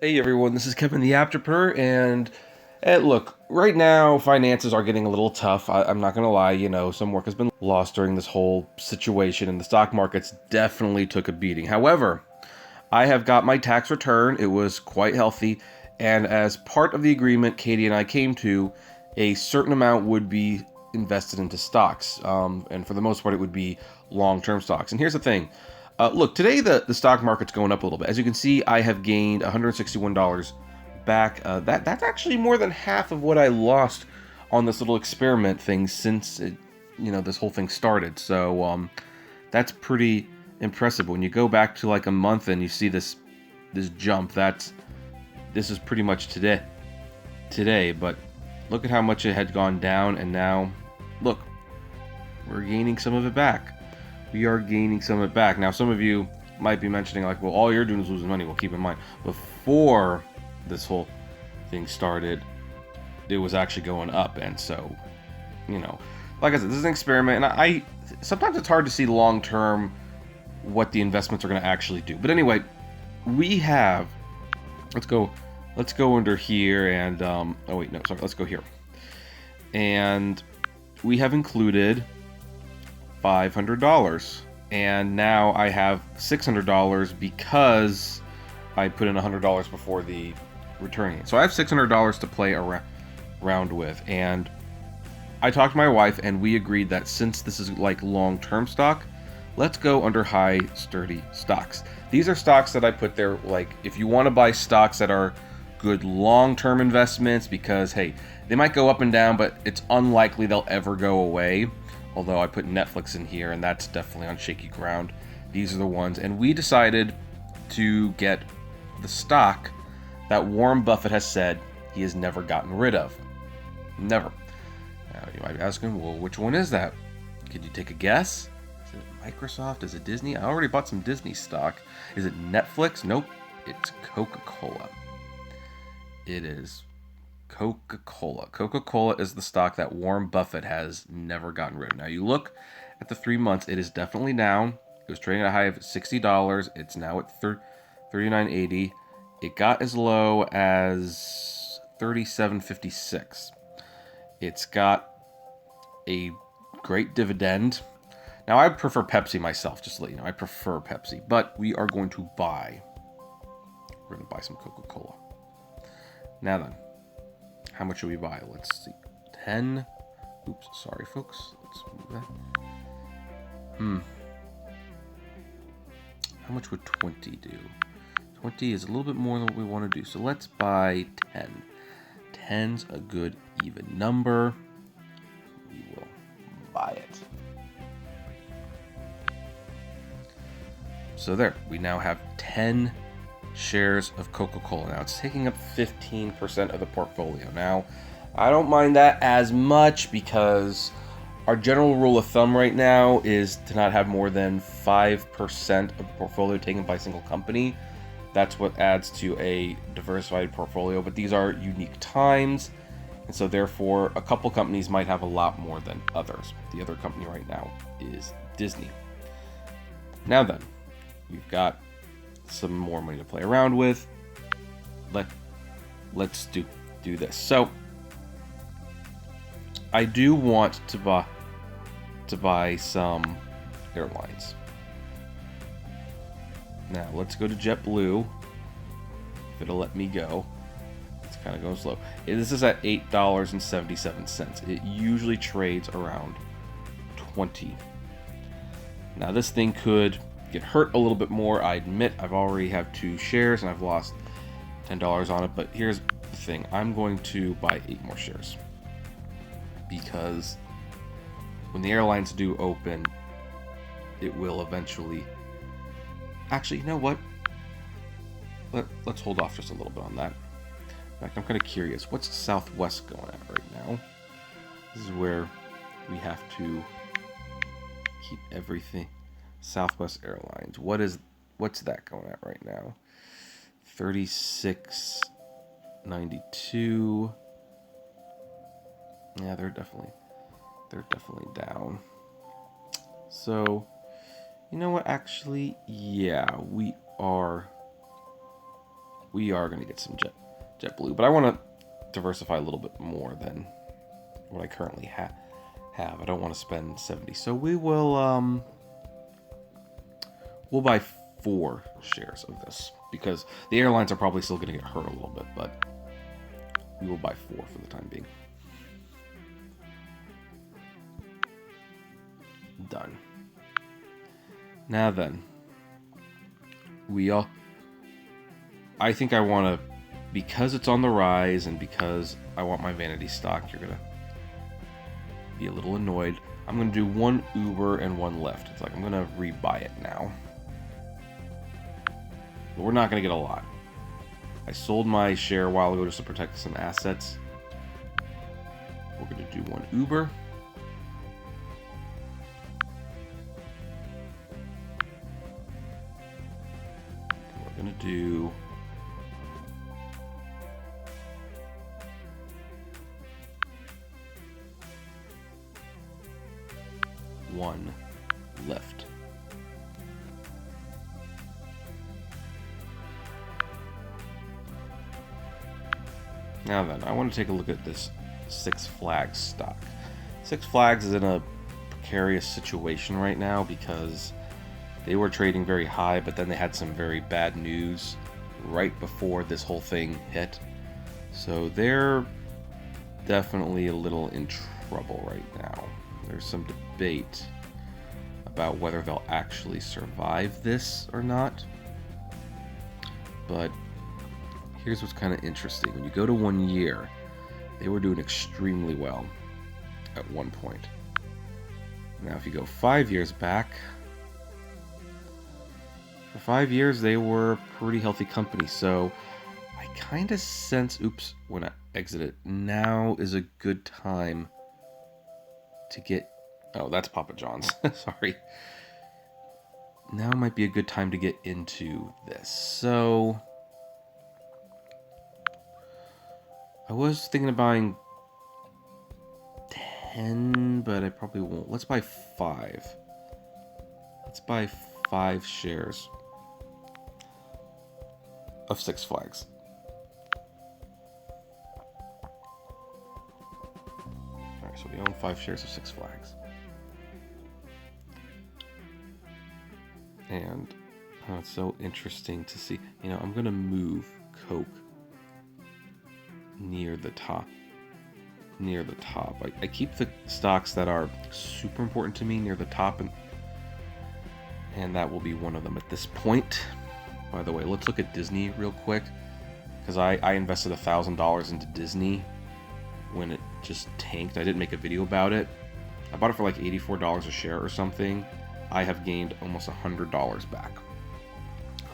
Hey everyone, this is Kevin the Apptrepreneur, and look, right now finances are getting a little tough. I'm not gonna lie, some work has been lost during this whole situation, and the stock markets definitely took a beating. However, I have got my tax return. It was quite healthy, and as part of the agreement Katie and I came to, a certain amount would be invested into stocks, and for the most part, it would be long-term stocks. And here's the thing. Look, today the stock market's going up a little bit. As you can see, I have gained $161 back. That's actually more than half of what I lost on this little experiment thing since this whole thing started. So that's pretty impressive. When you go back to like a month and you see this jump, this is pretty much today. But look at how much it had gone down, and now look, we're gaining some of it back. We are gaining some of it back. Now, some of you might be mentioning, like, well, all you're doing is losing money. Well, keep in mind, before this whole thing started, it was actually going up. And so, like I said, this is an experiment. And I sometimes it's hard to see long-term what the investments are going to actually do. But anyway, we have, let's go under here and, let's go here. And we have included $500, and now I have $600 because I put in $100 before the returning. So I have $600 to play around with, and I talked to my wife and we agreed that since this is like long-term stock, let's go under high sturdy stocks. These are stocks that I put there, like, if you want to buy stocks that are good long-term investments, because hey, they might go up and down, but it's unlikely they'll ever go away. Although I put Netflix in here, and that's definitely on shaky ground. These are the ones. And we decided to get the stock that Warren Buffett has said he has never gotten rid of. Never. Now, you might be asking, well, which one is that? Could you take a guess? Is it Microsoft? Is it Disney? I already bought some Disney stock. Is it Netflix? Nope. It's Coca-Cola. It is Coca-Cola. Coca-Cola is the stock that Warren Buffett has never gotten rid of. Now, you look at the 3 months, it is definitely down. It was trading at a high of $60. It's now at $39.80. It got as low as $37.56. It's got a great dividend. Now, I prefer Pepsi myself, just to let you know. I prefer Pepsi, but we're going to buy some Coca-Cola. Now then, how much should we buy? Let's see. 10. Oops, sorry, folks. Let's move that. How much would 20 do? 20 is a little bit more than what we want to do. So let's buy 10. 10's a good even number. We will buy it. So there, we now have 10 shares of Coca-Cola. Now it's taking up 15% of the portfolio. Now, I don't mind that as much because our general rule of thumb right now is to not have more than 5% of the portfolio taken by a single company. That's what adds to a diversified portfolio, but these are unique times, and so therefore a couple companies might have a lot more than others. The other company right now is Disney. Now then, we've got some more money to play around with. Let's do this. So I do want to buy some airlines. Now let's go to JetBlue. If it'll let me go. It's kind of going slow. This is at $8.77. It usually trades around 20. Now this thing could get hurt a little bit more. I admit I've already have 2 shares and I've lost $10 on it, but here's the thing. I'm going to buy 8 more shares because when the airlines do open, it will eventually. Actually, you know what? Let's hold off just a little bit on that. In fact, I'm kind of curious. What's Southwest going at right now? This is where we have to keep everything. Southwest Airlines. What's that going at right now? 36.92. Yeah, they're definitely down. So, you know what? Actually, yeah, we are we are going to get some JetBlue, but I want to diversify a little bit more than what I currently have. I don't want to spend 70. So we will we'll buy 4 shares of this because the airlines are probably still going to get hurt a little bit, but we will buy 4 for the time being. Done. Now then, I think I want to, because it's on the rise and because I want my vanity stock, you're going to be a little annoyed. I'm going to do 1 Uber and 1 Lyft. It's like I'm going to rebuy it now. But we're not going to get a lot. I sold my share a while ago just to protect some assets. We're going to do 1 Uber. And we're going to do one Lyft. Now then, I want to take a look at this Six Flags stock. Six Flags is in a precarious situation right now because they were trading very high, but then they had some very bad news right before this whole thing hit. So they're definitely a little in trouble right now. There's some debate about whether they'll actually survive this or not. But here's what's kind of interesting. When you go to 1 year, they were doing extremely well at one point. Now, if you go 5 years back, for 5 years, they were a pretty healthy company. So I kind of sense, when I exited, now is a good time to get, oh, that's Papa John's. Sorry. Now might be a good time to get into this. So I was thinking of buying 10, but I probably won't. Let's buy 5. Let's buy 5 shares of Six Flags. Alright, so we own 5 shares of Six Flags. And it's so interesting to see. You know, I'm going to move Coke near the top. I keep the stocks that are super important to me near the top, and that will be one of them at this point. By the way, let's look at Disney real quick, because I invested $1,000 into Disney when it just tanked. I didn't make a video about it. I bought it for like $84 a share or something. I have gained almost $100 back.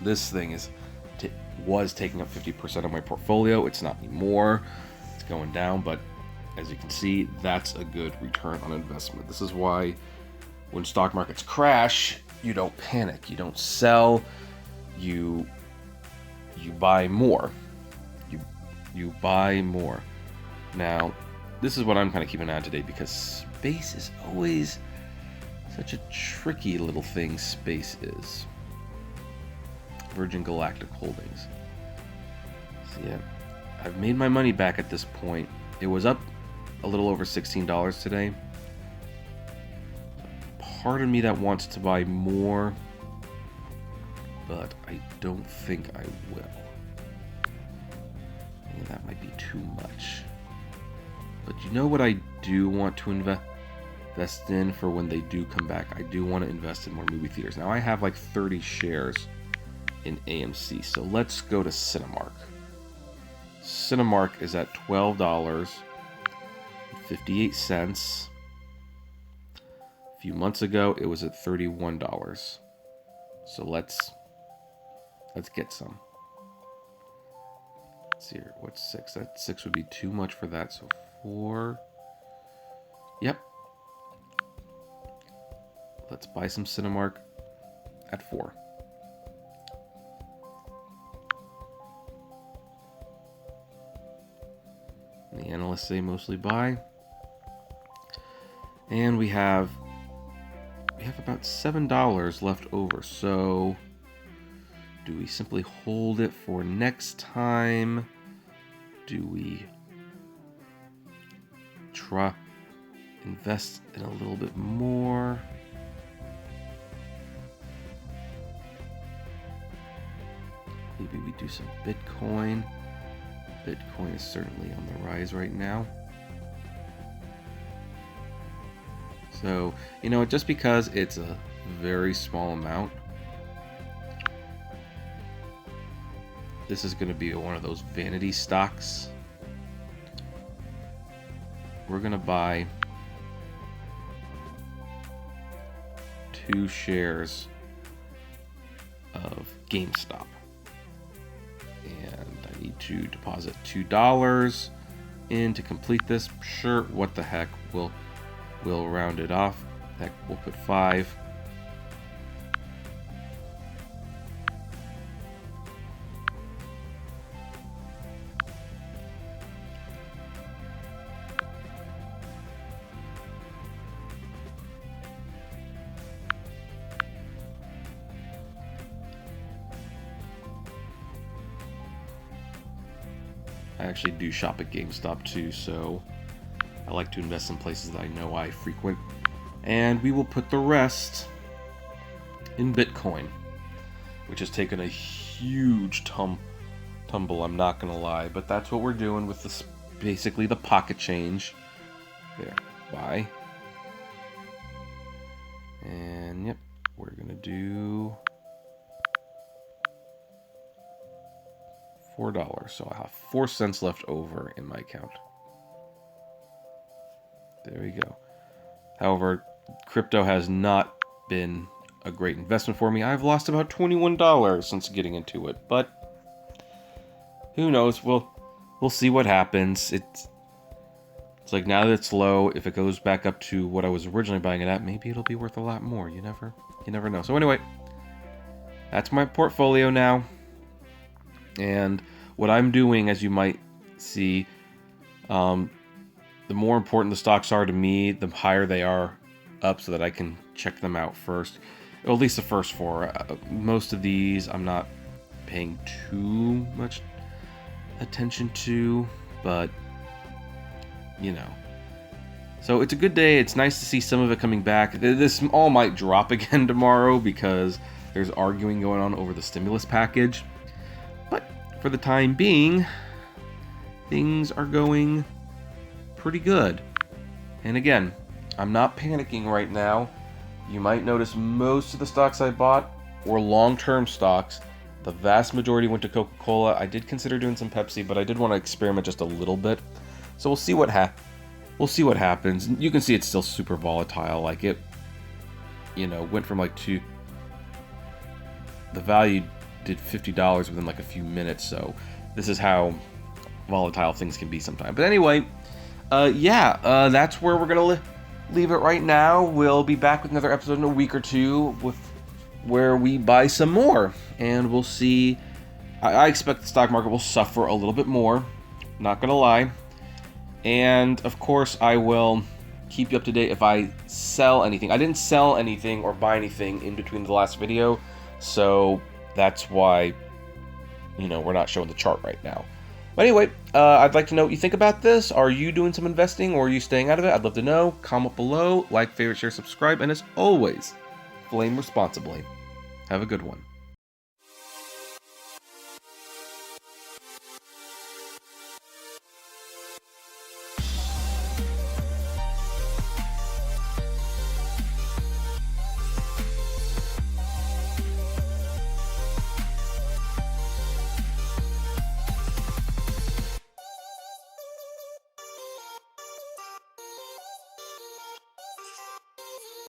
This thing was taking up 50% of my portfolio. It's not anymore. It's going down, but as you can see, that's a good return on investment. This is why when stock markets crash, you don't panic. You don't sell. You buy more. You buy more. Now, this is what I'm kind of keeping an eye on today, because space is always such a tricky little thing. Space is. Virgin Galactic Holdings. So yeah, I've made my money back at this point. It was up a little over $16 today. Part of me that wants to buy more, but I don't think I will. Yeah, that might be too much. But you know what I do want to invest in for when they do come back? I do want to invest in more movie theaters. Now I have like 30 shares in AMC, so let's go to Cinemark. Cinemark is at $12.58. A few months ago, it was at $31. So let's get some. Let's see here. What's 6? That 6 would be too much for that. So 4. Yep. Let's buy some Cinemark at 4. The analysts say mostly buy. And we have about $7 left over. So Do we simply hold it for next time? Do we try invest in a little bit more? Maybe we do some Bitcoin. Bitcoin is certainly on the rise right now. So, you know, just because it's a very small amount, this is going to be one of those vanity stocks. We're going to buy 2 shares of GameStop. And I need to deposit $2 in to complete this. Sure, what the heck, we'll round it off. Heck, we'll put 5. I actually do shop at GameStop too, so I like to invest in places that I know I frequent. And we will put the rest in Bitcoin, which has taken a huge tumble, I'm not gonna lie, but that's what we're doing with this, basically the pocket change. There, buy. And yep, we're gonna do $4, so I have 4 cents left over in my account. There we go. However, crypto has not been a great investment for me. I've lost about $21 since getting into it, but who knows? We'll see what happens. It's like now that it's low, if it goes back up to what I was originally buying it at, maybe it'll be worth a lot more. You never know. So anyway, that's my portfolio now. And what I'm doing, as you might see, the more important the stocks are to me, the higher they are up, so that I can check them out first. Or at least the first 4. Most of these I'm not paying too much attention to, but you know. So it's a good day. It's nice to see some of it coming back. This all might drop again tomorrow because there's arguing going on over the stimulus package. But for the time being, things are going pretty good. And again, I'm not panicking right now. You might notice most of the stocks I bought were long-term stocks. The vast majority went to Coca-Cola. I did consider doing some Pepsi, but I did want to experiment just a little bit. So we'll see what happens. You can see it's still super volatile. Like it, went from like the value did $50 within like a few minutes. So this is how volatile things can be sometimes. But anyway, that's where we're gonna leave it right now. We'll be back with another episode in a week or two where we buy some more, and we'll see. I expect the stock market will suffer a little bit more, not gonna lie. And of course, I will keep you up to date if I sell anything. I didn't sell anything or buy anything in between the last video, so that's why we're not showing the chart right now. But anyway, I'd like to know what you think about this. Are you doing some investing, or are you staying out of it? I'd love to know. Comment below, like, favorite, share, subscribe, and as always, flame responsibly. Have a good one.